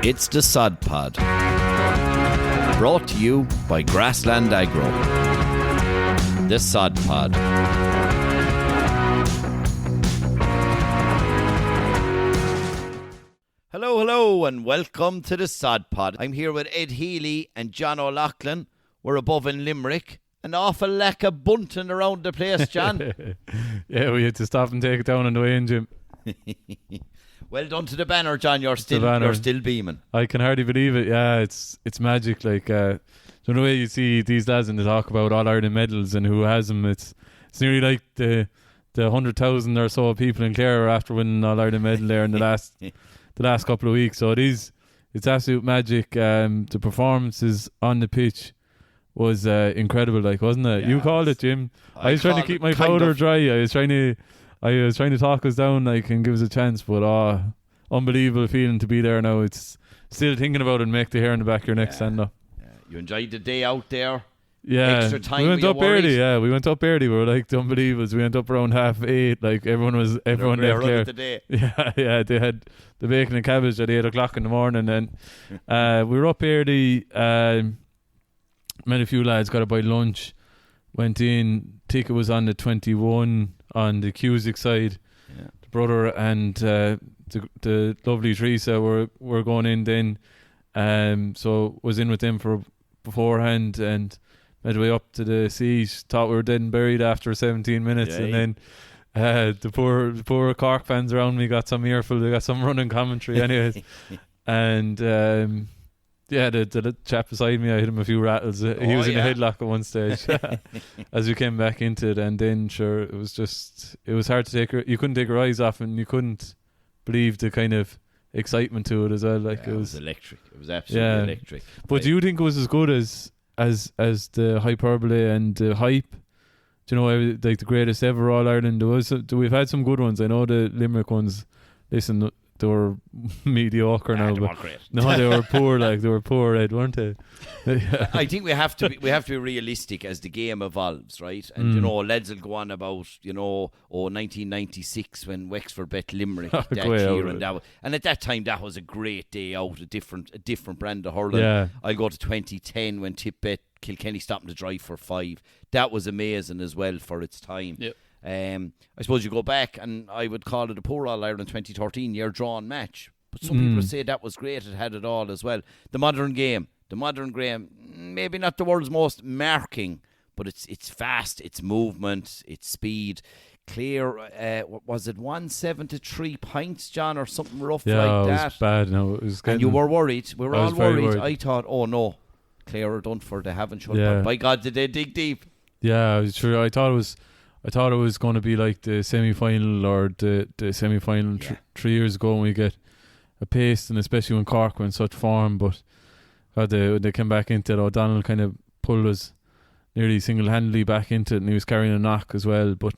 It's the Sod Pod, brought to you by Grassland Agro. The Sod Pod. Hello, and welcome to the Sod Pod. I'm here with Ed Healy and John O'Loughlin. We're above in Limerick. An awful lack of bunting around the place, John. Yeah, we had to stop and take it down on the way in, Jim. Well done to the banner, John. You're still beaming. I can hardly believe it. Yeah, it's magic. Like, the way you see these lads and they talk about All Ireland medals and who has them, it's nearly like the 100,000 or so people in Clare after winning All Ireland medal there in the last couple of weeks. So it's absolute magic. The performances on the pitch was incredible, like, wasn't it? Yeah, you called it, Jim. I was trying to keep my powder dry. I was trying to talk us down, like, and give us a chance, but unbelievable feeling to be there now. It's still thinking about it and make the hair in the back of your neck stand up. Yeah. You enjoyed the day out there? Yeah. Extra time. We went up early. Yeah, we went up early. We were like the unbelievers. We went up around 8:30. Like, everyone left there. The Yeah. They had the bacon and cabbage at 8 o'clock in the morning. And we were up early. Met a few lads, got a bite of lunch, went in. Ticket was on the 21 on the Cusick side. Yeah. The brother and the lovely Teresa were going in then. So was in with them for beforehand and made way up to the seat. Thought we were dead and buried after 17 minutes. Yeah, and then the poor Cork fans around me got some earful. They got some running commentary anyways. And yeah, the chap beside me, I hit him a few rattles. He was in a headlock at one stage as we came back into it. And then, sure, it was hard to take. You couldn't take your eyes off, and you couldn't believe the kind of excitement to it as well. Like, it was electric. It was absolutely electric. But do you think it was as good as the hyperbole and the hype? Do you know, like the greatest ever All Ireland? We've had some good ones. I know the Limerick ones. Listen, they were mediocre now. They weren't great. No, they were poor. Like, they were poor, Ed, weren't they? I think we have to be realistic as the game evolves, right? And you know, lads will go on about 1996 when Wexford bet Limerick that year, and at that time that was a great day out, a different brand of hurling. Yeah. I'll go to 2010 when Tip bet Kilkenny stopping the drive for 5. That was amazing as well for its time. Yep. I suppose you go back, and I would call it a poor All Ireland 2013 year drawn match. But some people say that was great. It had it all as well. The modern game, maybe not the world's most marking, but it's fast, it's movement, it's speed. Clare, was it 173 points, John, or something rough like that? Yeah, it was bad. No, it was. And you were worried. We were all worried. I thought, oh no, Clare are done for. They haven't shut up. By God, did they dig deep? Yeah, it was true. I thought it was going to be like the semi-final or the semi-final 3 years ago when we get a pace, and especially when Cork were in such form. But God, they came back into it. O'Donnell kind of pulled us nearly single-handedly back into it, and he was carrying a knock as well. But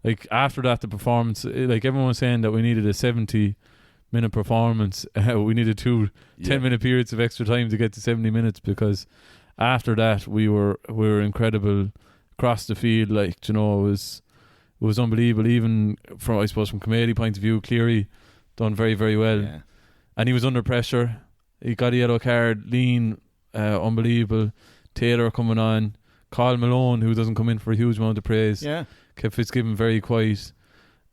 like, after that, the performance, like, everyone was saying that we needed a 70-minute performance. We needed 2 10-minute periods of extra time to get to 70 minutes, because after that we were incredible across the field. Like, you know, it was unbelievable. Even from committee point of view, Cleary done very, very well, and he was under pressure. He got a yellow card. Lean, unbelievable. Taylor coming on. Carl Malone, who doesn't come in for a huge amount of praise. Kept Fitzgibbon very quiet.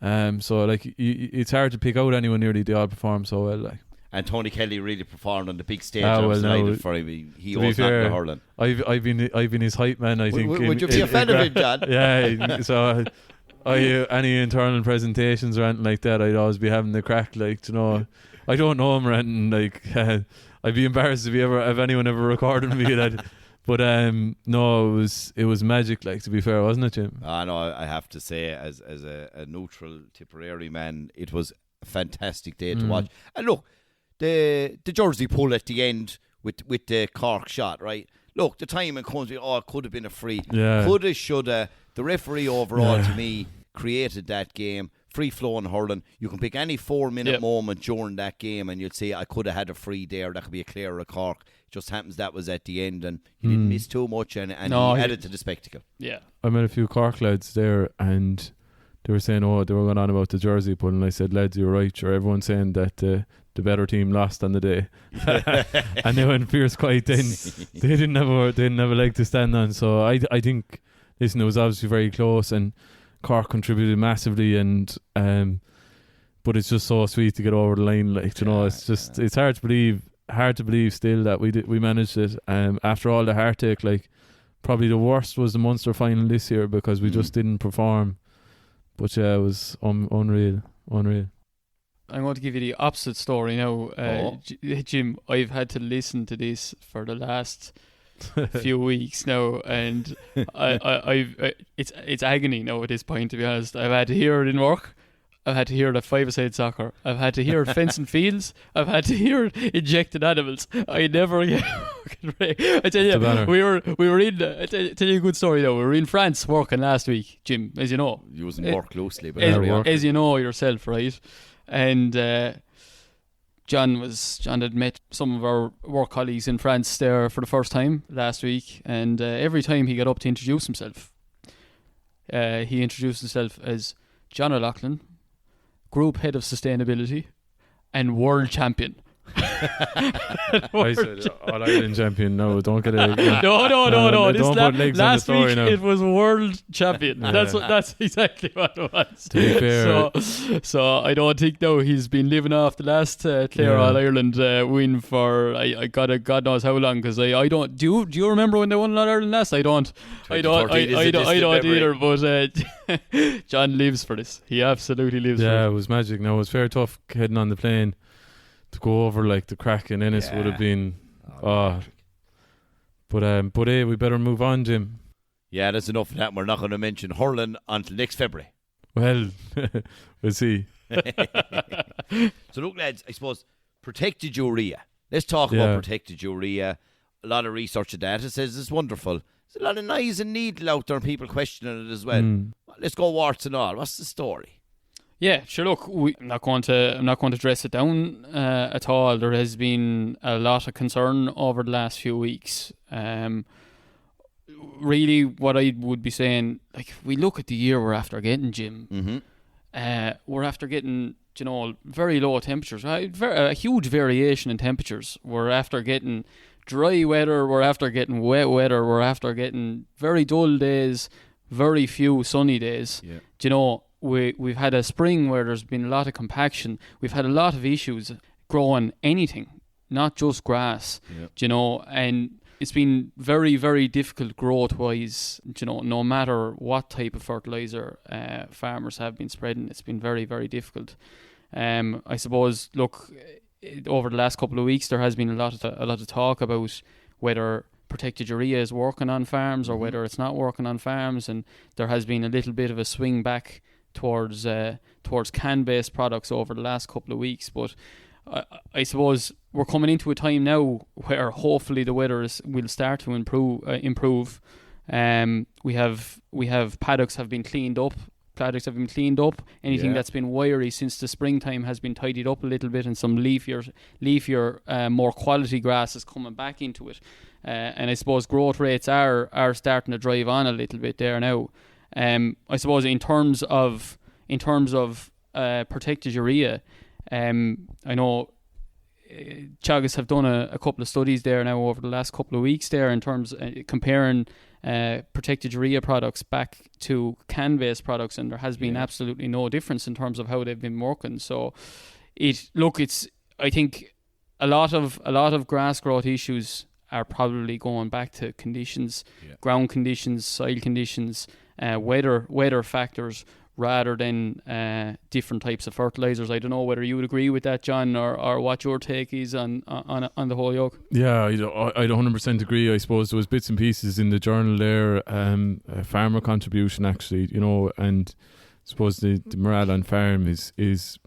So like, it's hard to pick out anyone nearly. They all perform so well. Like. And Tony Kelly really performed on the big stage. For him. He owes that to hurling. I've been his hype man, I think. Would you be a fan of him, John? Yeah. So any internal presentations or anything like that, I'd always be having the crack. Like, you know, I don't know him or anything. Like, I'd be embarrassed if anyone ever recorded me that. But no, it was magic. Like, to be fair, wasn't it, Jim? No, I have to say, as a neutral Tipperary man, it was a fantastic day to watch. And look, the jersey pull at the end with the Cork shot, right? Look, the timing comes with, it could have been a free. Yeah. Coulda, shoulda. The referee overall, to me, created that game. Free-flowing hurling. You can pick any 4-minute moment during that game and you'd say, I could have had a free there. That could be a Clare or a Cork. It just happens that was at the end, and he didn't miss too much, and he added to the spectacle. Yeah. I met a few Cork lads there, and they were saying, they were going on about the jersey pull, and I said, lads, you're right. Sure, everyone's saying that the the better team lost on the day. And they went fierce quiet then. They didn't have a leg to stand on. So I think, listen, it was obviously very close, and Cork contributed massively, and but it's just so sweet to get over the line. Like, you know, it's just it's hard to believe still that we managed it. After all the heartache, like, probably the worst was the Munster final this year because we just didn't perform. But yeah, it was unreal. I'm going to give you the opposite story now, Jim. I've had to listen to this for the last few weeks now, and it's agony now at this point, to be honest. I've had to hear it in work. I've had to hear it at five-a-side soccer. I've had to hear it fencing fields. I've had to hear it injected animals. I never get. I tell you, we were in. I tell you a good story though. We were in France working last week, Jim, as you know. You wasn't work closely, but as you know yourself, right? And John had met some of our work colleagues in France there for the first time last week, and every time he got up to introduce himself, he introduced himself as John O'Loughlin, Group Head of Sustainability and World Champion. I said All-Ireland champion. No, don't get it. No. Don't put legs on the last story week now. it was world champion. That's exactly what it was. To be fair, so I don't think he's been living off the last Clare All-Ireland win for God knows how long. Because I don't. Do you remember when they won All-Ireland last? I don't either. But John lives for this. He absolutely lives for it. Yeah, it was magic. Now, it was fair tough heading on the plane to go over, like, the crack in Ennis would have been. But hey, we better move on, Jim. Yeah, that's enough of that. We're not going to mention hurling until next February. Well, we'll see. So look, lads, I suppose protected urea. Let's talk about protected urea. A lot of research and data says it's wonderful. There's a lot of knives and needle out there and people questioning it as well. Let's go warts and all. What's the story? Yeah, sure. Look, I'm not going to dress it down at all. There has been a lot of concern over the last few weeks. Really, what I would be saying, like, if we look at the year we're after getting, Jim, we're after getting, very low temperatures, right? A huge variation in temperatures. We're after getting dry weather. We're after getting wet weather. We're after getting very dull days, very few sunny days. Yeah. We've had a spring where there's been a lot of compaction. We've had a lot of issues growing anything, not just grass. Yep. And it's been very, very difficult growth-wise. No matter what type of fertilizer farmers have been spreading, it's been very, very difficult. I suppose, look, over the last couple of weeks, there has been a lot of talk about whether protected urea is working on farms or whether it's not working on farms, and there has been a little bit of a swing back towards can-based products over the last couple of weeks. But I suppose we're coming into a time now where hopefully the weather will start to improve. We have paddocks have been cleaned up. Anything that's been wiry since the springtime has been tidied up a little bit, and some leafier, more quality grass is coming back into it. And I suppose growth rates are starting to drive on a little bit there now. I suppose in terms of protected urea, I know Teagasc have done a couple of studies there now over the last couple of weeks there in terms of comparing protected urea products back to can-based products, and there has been absolutely no difference in terms of how they've been working. So I think a lot of grass growth issues are probably going back to conditions, ground conditions, soil conditions, weather factors, rather than different types of fertilizers. I don't know whether you would agree with that, John, or what your take is on the whole yoke. Yeah, I'd 100% agree. I suppose there was bits and pieces in the journal there, a farmer contribution actually, and I suppose the morale on farm is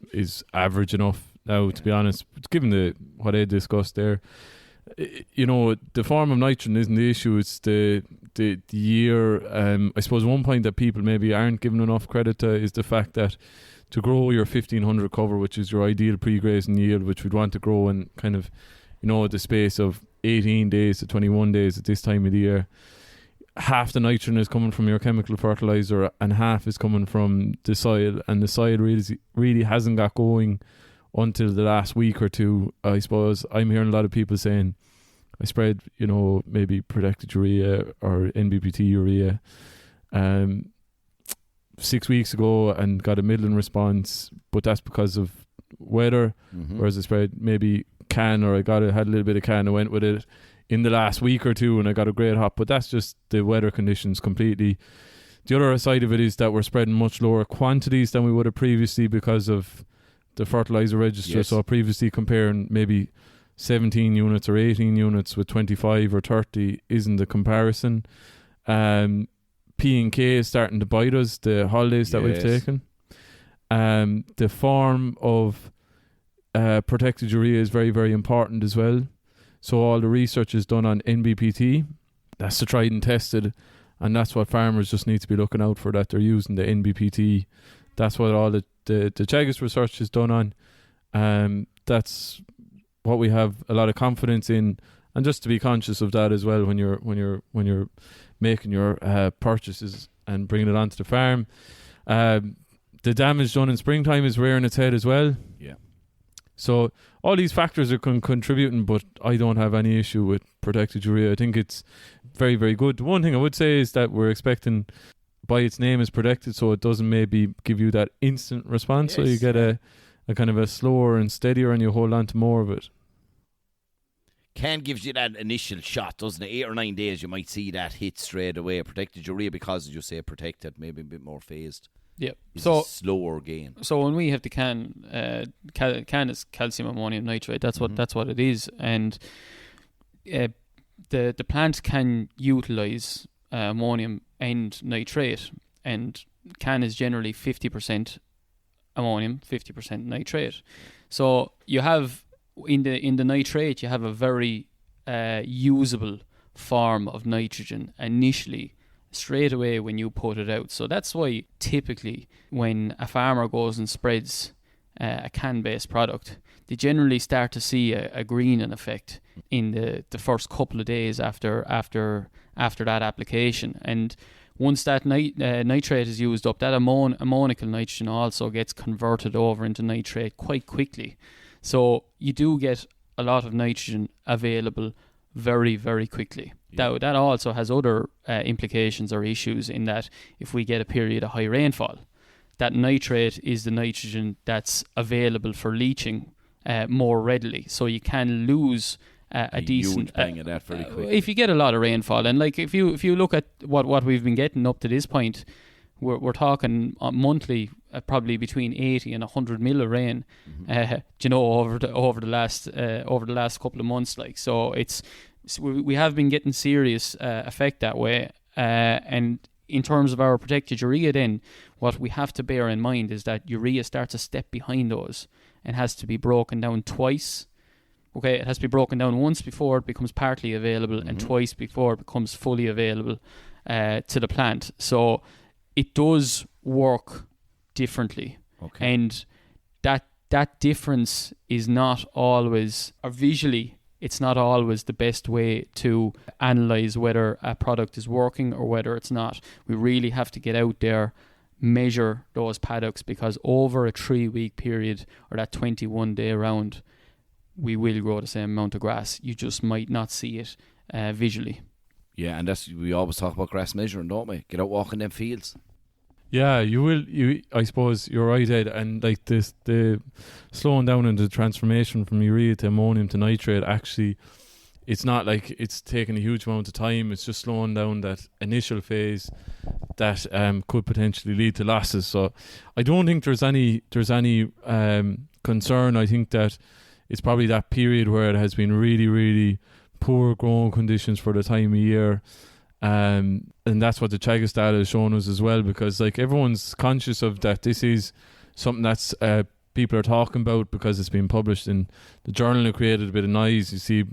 average enough now, to be honest, given what I discussed there. The form of nitrogen isn't the issue, it's the year. I suppose one point that people maybe aren't given enough credit to is the fact that to grow your 1500 cover, which is your ideal pre-grazing yield, which we'd want to grow in kind of the space of 18 days to 21 days at this time of the year, half the nitrogen is coming from your chemical fertilizer and half is coming from the soil, and the soil really hasn't got going until the last week or two. I suppose I'm hearing a lot of people saying I spread, maybe protected urea or NBPT urea 6 weeks ago and got a middling response, but that's because of weather. Whereas I spread maybe can, or had a little bit of can, I went with it in the last week or two and I got a great hop, but that's just the weather conditions completely. The other side of it is that we're spreading much lower quantities than we would have previously because of the fertilizer register. Yes. So previously comparing maybe 17 units or 18 units with 25 or 30 isn't the comparison. P&K is starting to bite us, the holidays that we've taken. The form of protected urea is very, very important as well. So all the research is done on NBPT. That's the tried and tested, and that's what farmers just need to be looking out for, that they're using the NBPT. That's what all the Teagasc research is done on. That's what we have a lot of confidence in, and just to be conscious of that as well when you're making your purchases and bringing it onto the farm. The damage done in springtime is rearing its head as well. Yeah. So all these factors are contributing, but I don't have any issue with protected urea. I think it's very, very good. The one thing I would say is that we're expecting, by its name is protected, so it doesn't maybe give you that instant response. Yes. So you get a kind of a slower and steadier, and you hold on to more of it. Can gives you that initial shot, doesn't it? 8 or 9 days you might see that hit straight away. Protected urea, because as you say, protected, maybe a bit more phased. Yep. So slower gain. So when we have the can is calcium ammonium nitrate. That's what it is, and the plant can utilize ammonium and nitrate, and can is generally 50% ammonium, 50% nitrate. So you have in the nitrate, you have a very usable form of nitrogen initially, straight away when you put it out. So that's why typically when a farmer goes and spreads a can-based product, they generally start to see a greening effect in the first couple of days after that application. And once that nitrate is used up, that ammonical nitrogen also gets converted over into nitrate quite quickly. So you do get a lot of nitrogen available very, very quickly. Yeah. That also has other implications or issues, in that if we get a period of high rainfall, that nitrate is the nitrogen that's available for leaching more readily. So you can lose a decent bang of that very quickly if you get a lot of rainfall. And like if you look at what we've been getting up to this point, we're talking monthly, probably between 80 and 100 mil of rain, over the last couple of months. Like, so we have been getting serious effect that way. And in terms of our protected urea, then what we have to bear in mind is that urea starts a step behind those and has to be broken down twice. Okay, it has to be broken down once before it becomes partly available, and twice before it becomes fully available to the plant. So it does work differently. Okay. And that difference is not always, or visually, it's not always the best way to analyze whether a product is working or whether it's not. We really have to get out there, measure those paddocks, because over a 3-week period, or that 21-day round, we will grow the same amount of grass. You just might not see it visually. Yeah, and we always talk about grass measuring, don't we? Get out walking them fields. Yeah, you will. I suppose you're right, Ed. And like this, the slowing down in the transformation from urea to ammonium to nitrate, actually, it's not like it's taking a huge amount of time. It's just slowing down that initial phase that could potentially lead to losses. So I don't think there's any concern. I think that it's probably that period where it has been really, really poor growing conditions for the time of year. And that's what the Teagasc data has shown us as well, because like everyone's conscious of that. This is something that's people are talking about because it's been published in the journal and created a bit of noise. You see,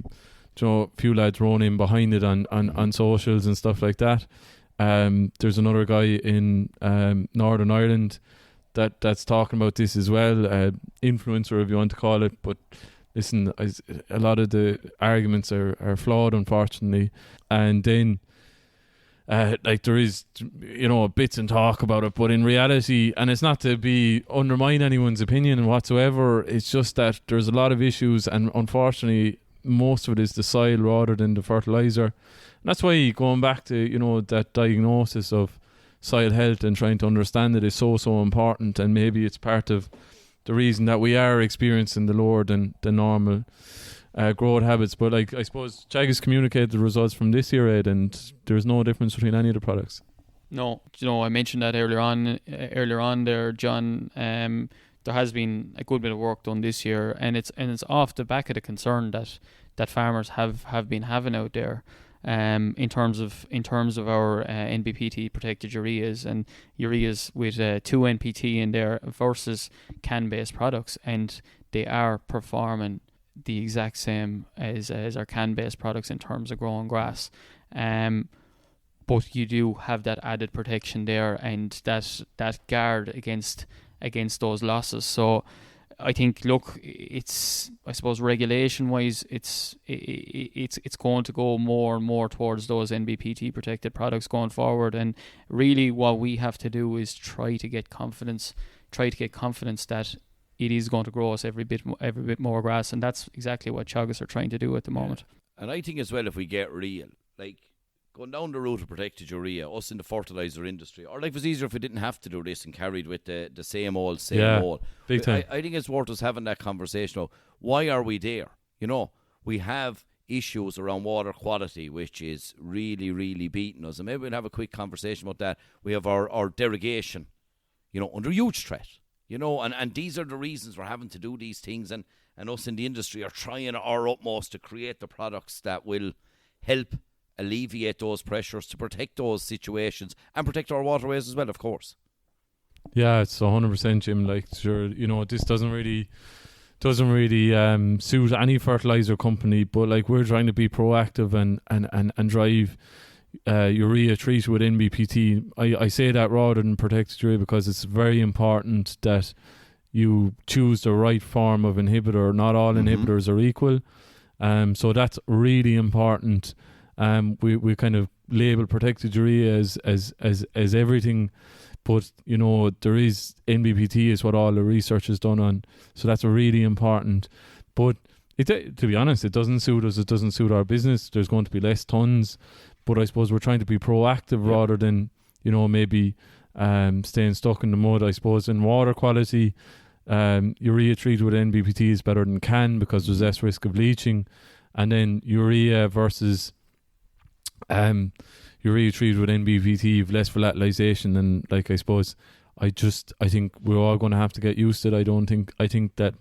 a few lads rolling in behind it on socials and stuff like that. There's another guy in Northern Ireland that's talking about this as well, influencer if you want to call it. But listen, a lot of the arguments are flawed, unfortunately. And then like there is, bits and talk about it, but in reality, and it's not to undermine anyone's opinion whatsoever, it's just that there's a lot of issues, and unfortunately most of it is the soil rather than the fertilizer. And that's why going back to that diagnosis of soil health and trying to understand it is so important, and maybe it's part of the reason that we are experiencing the lower than the normal growth habits. But like, I suppose Chag has communicated the results from this year, Ed, and there's no difference between any of the products. No, I mentioned that earlier on there, John. There has been a good bit of work done this year, and it's off the back of the concern that farmers have been having out there. In terms of our NBPT protected ureas and ureas with 2 NPT in there versus can-based products, and they are performing the exact same as our can-based products in terms of growing grass. But you do have that added protection there, and that guard against those losses. So I think, look, I suppose regulation wise, it's going to go more and more towards those NBPT protected products going forward. And really, what we have to do is try to get confidence that it is going to grow us every bit more grass, and that's exactly what Teagasc are trying to do at the moment. And I think as well, if we get real, like going down the route of protected urea, us in the fertilizer industry, or life was easier if we didn't have to do this and carried with the same old. Big time. I think it's worth us having that conversation of why are we there? We have issues around water quality, which is really, really beating us, and maybe we'll have a quick conversation about that. We have our derogation, under huge threat. And these are the reasons we're having to do these things, and us in the industry are trying our utmost to create the products that will help alleviate those pressures, to protect those situations and protect our waterways as well, of course. Yeah, it's 100%, Jim. Like, sure, this doesn't really suit any fertilizer company, but like, we're trying to be proactive and drive urea treated with NBPT. I say that rather than protected urea because it's very important that you choose the right form of inhibitor. Not all inhibitors are equal, so that's really important. We kind of label protected urea as everything, but there is NBPT is what all the research is done on, so that's really important. But to be honest, it doesn't suit us. It doesn't suit our business. There's going to be less tons. But I suppose we're trying to be proactive rather than, maybe staying stuck in the mud. I suppose in water quality, urea treated with NBPT is better than can because there's less risk of leaching. And then urea versus urea treated with NBPT, you've less volatilization. And like, I suppose, I think we're all going to have to get used to it. I think that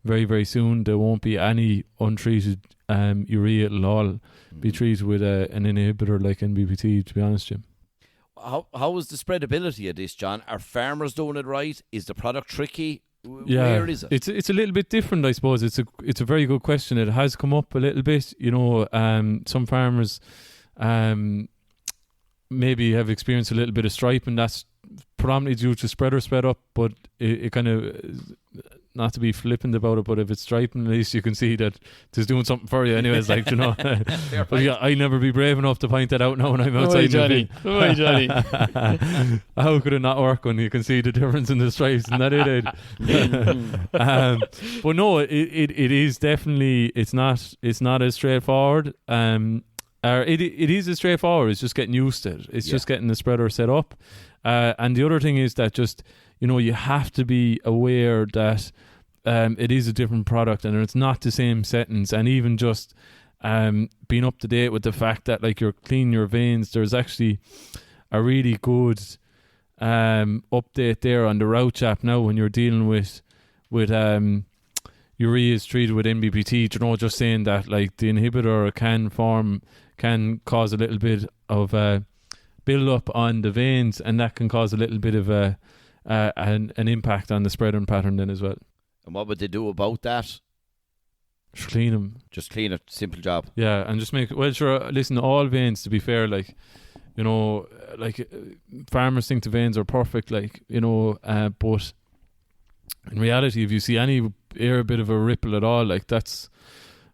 very, very soon there won't be any untreated urea at all be treated with an inhibitor like NBPT, to be honest, Jim. How is the spreadability of this, John? Are farmers doing it right? Is the product tricky? Where is it? It's a little bit different, I suppose. It's a very good question. It has come up a little bit. Some farmers maybe have experienced a little bit of stripe, and that's predominantly due to spreader spread up, but it kind of, not to be flippant about it, but if it's striping, at least you can see that it's doing something for you anyways, like, But yeah, I'd never be brave enough to point that out now when I'm outside. Johnny. How could it not work when you can see the difference in the stripes? Isn't that it? But no, it is definitely, it's not as straightforward. It is as straightforward. It's just getting used to it. It's just getting the spreader set up. And the other thing is that just, you have to be aware that it is a different product and it's not the same settings. And even just being up to date with the fact that, like, you're cleaning your veins, there's actually a really good update there on the route app now when you're dealing with urea is treated with NBPT. Just saying that, like, the inhibitor can cause a little bit of build up on the veins, and that can cause a little bit of an impact on the spreading pattern then as well. And what would they do about that? Just clean them. Just clean it. Simple job. Yeah, and just make it. Well, sure. Listen, all veins, to be fair, like, farmers think the veins are perfect, like, but in reality, if you see any bit of a ripple at all, like, that's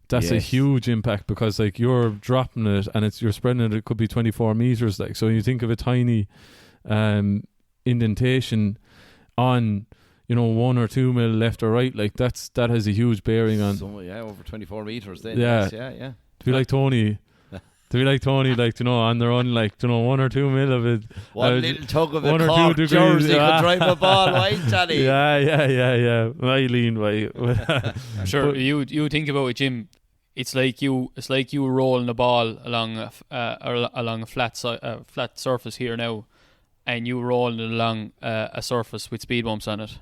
That's a huge impact, because like you're dropping it and you're spreading it could be 24 meters, like, so you think of a tiny indentation on 1 or 2 mil left or right, like that has a huge bearing on over 24 meters then. To be like Tony like on their own, like 1 or 2 mil of it, one little tug of a Cork jersey could drive a ball wide, Johnny. Eileen, right. Sure. You think about it, Jim. It's like you rolling a ball along a flat surface here now, and you rolling it along a surface with speed bumps on it.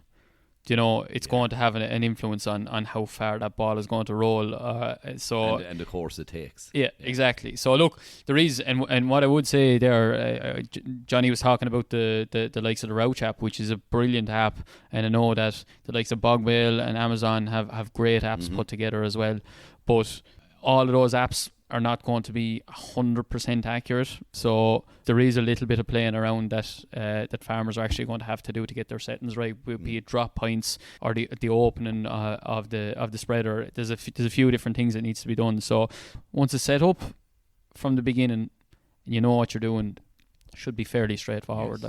It's going to have an influence on how far that ball is going to roll. And the course it takes. Yeah, exactly. So look, there is, and what I would say there, Johnny was talking about the likes of the Route app, which is a brilliant app, and I know that the likes of Bogmail and Amazon have great apps put together as well. But all of those apps are not going to be 100% accurate, so there is a little bit of playing around that farmers are actually going to have to do to get their settings right, be it drop points or the opening of the spreader. There's a few different things that needs to be done. So once it's set up from the beginning, you know what you're doing, it should be fairly straightforward.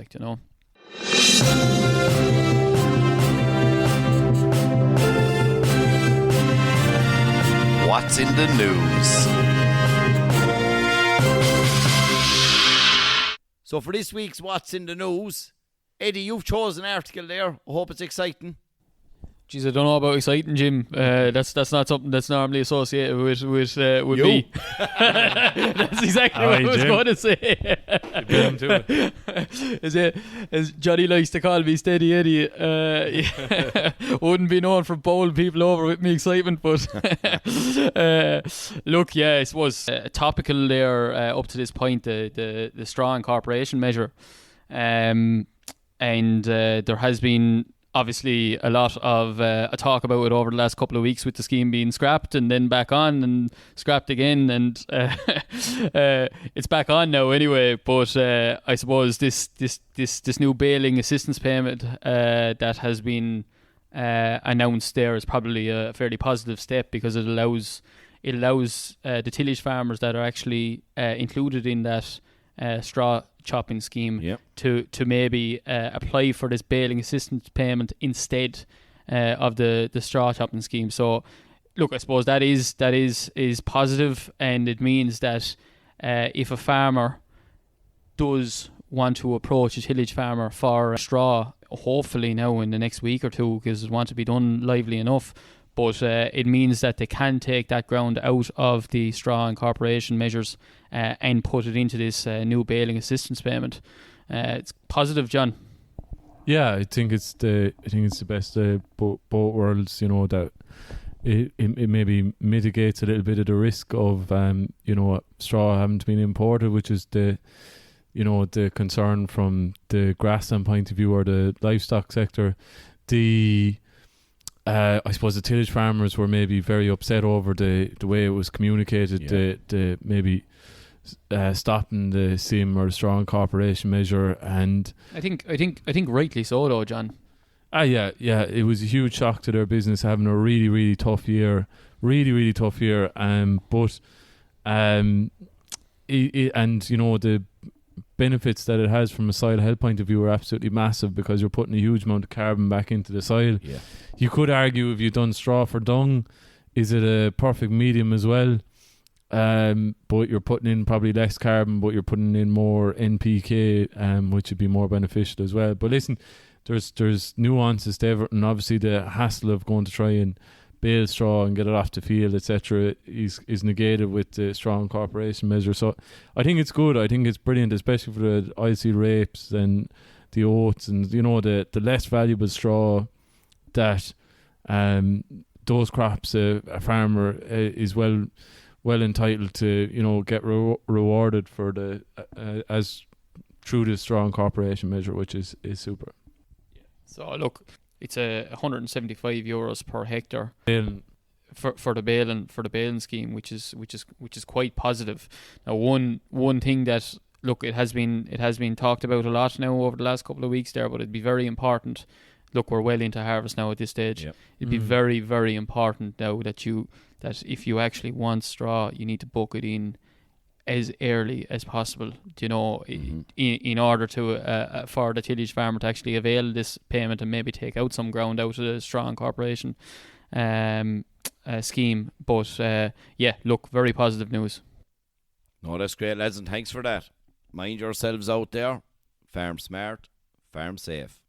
What's in the news? So for this week's What's in the News, Eddie, you've chosen an article there. I hope it's exciting. Jeez, I don't know about exciting, Jim. That's not something that's normally associated with me. That's exactly what I was going to say. As Johnny likes to call me, Steady Eddie. Wouldn't be known for bowling people over with me excitement, but look, I suppose topical there up to this point, the straw incorporation measure, and there has been obviously a lot of a talk about it over the last couple of weeks, with the scheme being scrapped and then back on and scrapped again, and it's back on now anyway. But I suppose this new bailing assistance payment that has been announced there is probably a fairly positive step, because it allows the tillage farmers that are actually included in that straw chopping scheme to maybe apply for this bailing assistance payment instead of the straw chopping scheme. So look, I suppose that is positive, and it means that if a farmer does want to approach a tillage farmer for straw, hopefully now in the next week or two, because it wants to be done lively enough, but it means that they can take that ground out of the straw incorporation measures and put it into this new bailing assistance payment. It's positive, John. Yeah, I think it's the best both worlds. That it maybe mitigates a little bit of the risk of straw having to be imported, which is the concern from the grassland point of view or the livestock sector. I suppose the tillage farmers were maybe very upset over the way it was communicated, the maybe stopping the SIM or the straw incorporation measure, and I think rightly so though, John. It was a huge shock to their business, having a really, really tough year, but the benefits that it has from a soil health point of view are absolutely massive, because you're putting a huge amount of carbon back into the soil. You could argue, if you've done straw for dung, is it a perfect medium as well? But you're putting in probably less carbon, but you're putting in more NPK, which would be more beneficial as well. But listen, there's nuances to everything. Obviously the hassle of going to try and bale straw and get it off the field, etc., is negated with the straw incorporation measure. So I think it's good. I think it's brilliant, especially for the oilseed rapes and the oats, and the less valuable straw that those crops a farmer is well entitled to get rewarded for the as through the straw incorporation measure, which is super. So look, it's €175 per hectare for the bailing scheme, which is quite positive. Now, one thing that, look, it has been talked about a lot now over the last couple of weeks there, but it'd be very important look, we're well into harvest now at this stage. Yep. It'd be very, very important now that if you actually want straw, you need to book it in as early as possible, in order to for the tillage farmer to actually avail this payment and maybe take out some ground out of the straw incorporation scheme. But look, very positive news. No, that's great, lads, and thanks for that. Mind yourselves out there. Farm smart, farm safe.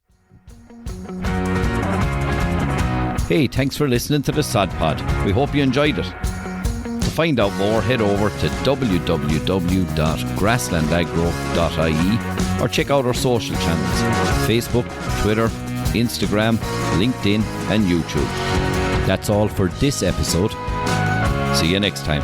Hey, thanks for listening to the Sod Pod. We hope you enjoyed it. To find out more, head over to www.grasslandagro.ie or check out our social channels: Facebook, Twitter, Instagram, LinkedIn and YouTube. That's all for this episode. See you next time.